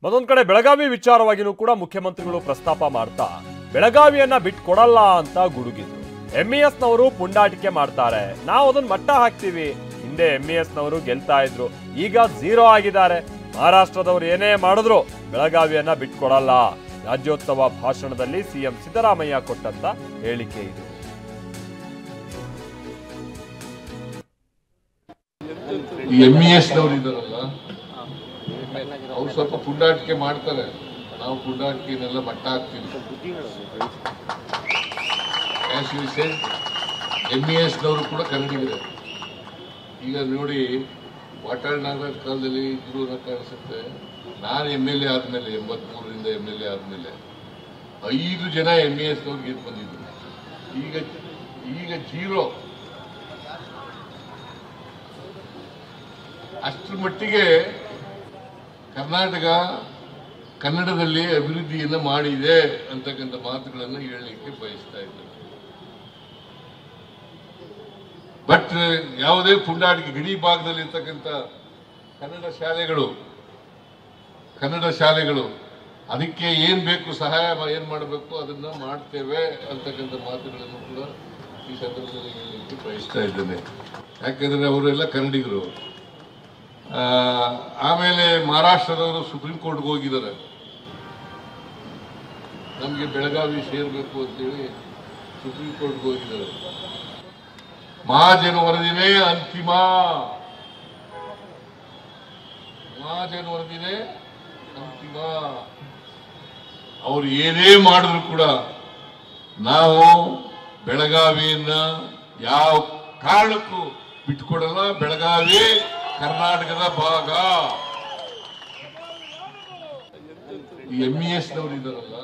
ಮತ್ತೊಂದು ಕಡೆ ಬೆಳಗಾವಿ ವಿಚಾರವಾಗಿನೂ ಕೂಡ ಮುಖ್ಯಮಂತ್ರಿಗಳು ಪ್ರಸ್ತಾಪ ಮಾಡ್ತಾ ಬೆಳಗಾವಿಯನ್ನ ಬಿಟ್ಕೊಡಲ್ಲ ಅಂತ ಗುಡುಗಿದ್ರು. MES ನವರು ಪುಂಡಾಟಿಕೆ ಮಾಡ್ತಾರೆ, ನಾವು ಅದನ್ನ ಮಟ್ಟ ಹಾಕ್ತೀವಿ. ಹಿಂದೆ MES ನವರು ಗೆಲ್ತಾ ಇದ್ರು, ಈಗ 0 ಆಗಿದ್ದಾರೆ. ಮಹಾರಾಷ್ಟ್ರದವರು ಏನೇ ಮಾಡಿದ್ರು ಬೆಳಗಾವಿಯನ್ನ ಬಿಟ್ಕೊಡಲ್ಲ. ರಾಜ್ಯೋತ್ಸವ ಭಾಷಣದಲ್ಲಿ ಸಿಎಂ ಸಿದ್ದರಾಮಯ್ಯ ಕೊಟ್ಟಂತ ಹೇಳಿಕೆ ಇದು. MES ನವರು ಇದ್ದಾರಲ್ಲ, ಅವ್ರು ಸ್ವಲ್ಪ ಪುಂಡಾಟಿಕೆ ಮಾಡ್ತಾರೆ, ನಾವು ಪುಂಡಾಟಿಕೆನೆಲ್ಲ ಮಟ್ಟ ಹಾಕ್ತೀವಿ. MES ನವರು ಕೂಡ ಕನ್ನಡಿಗರೇ. ಈಗ ನೋಡಿ, ವಾಟಾಳ್ ನಾಗರಾಜ್ ಕಾಲದಲ್ಲಿ ಇದ್ರು ಕಾಣಿಸುತ್ತೆ. ನಾನು MLA ಆದ್ಮೇಲೆ 83ರಿಂದ MLA ಆದ್ಮೇಲೆ 5 ಜನ MES ನವ್ರು ಗೆದ್ದು ಬಂದಿದ್ರು. ಈಗ 0. ಅಷ್ಟರ ಮಟ್ಟಿಗೆ ಕರ್ನಾಟಕ ಕನ್ನಡದಲ್ಲಿ ಅಭಿವೃದ್ಧಿಯನ್ನು ಮಾಡಿದೆ ಅಂತಕ್ಕಂಥ ಮಾತುಗಳನ್ನು ಹೇಳಲಿಕ್ಕೆ ಬಯಸ್ತಾ ಇದ್ದಾರೆ. ಬಟ್ ಯಾವುದೇ ಪುಂಡಾಟಿಕೆ ಗಡಿ ಭಾಗದಲ್ಲಿ ಇರ್ತಕ್ಕಂಥ ಕನ್ನಡ ಶಾಲೆಗಳು ಅದಕ್ಕೆ ಏನ್ ಬೇಕು ಸಹಾಯ ಏನ್ ಮಾಡಬೇಕು ಅದನ್ನ ಮಾಡ್ತೇವೆ ಅಂತಕ್ಕಂಥ ಮಾತುಗಳನ್ನು ಕೂಡ ಈ ಸಂದರ್ಭದಲ್ಲಿ ಹೇಳಲಿಕ್ಕೆ ಬಯಸ್ತಾ ಇದ್ದೇನೆ. ಯಾಕಂದ್ರೆ ಅವರೆಲ್ಲ ಕನ್ನಡಿಗರು. ಆಮೇಲೆ ಮಹಾರಾಷ್ಟ್ರದವರು ಸುಪ್ರೀಂ ಕೋರ್ಟ್ಗೆ ಹೋಗಿದ್ದಾರೆ, ನಮಗೆ ಬೆಳಗಾವಿ ಸೇರಬೇಕು ಅಂತೇಳಿ ಸುಪ್ರೀಂ ಕೋರ್ಟ್ಗೆ ಹೋಗಿದ್ದಾರೆ. ಮಹಾಜನ ವರದಿನೇ ಅಂತಿಮ, ಅವ್ರು ಏನೇ ಮಾಡಿದ್ರು ಕೂಡ ನಾವು ಬೆಳಗಾವಿಯನ್ನ ಯಾವ ಕಾರಣಕ್ಕೂ ಬಿಟ್ಕೊಡಲ್ಲ. ಬೆಳಗಾವಿ ಕರ್ನಾಟಕದ ಭಾಗ. MES ನವರು ಇದ್ದಾರಲ್ಲ,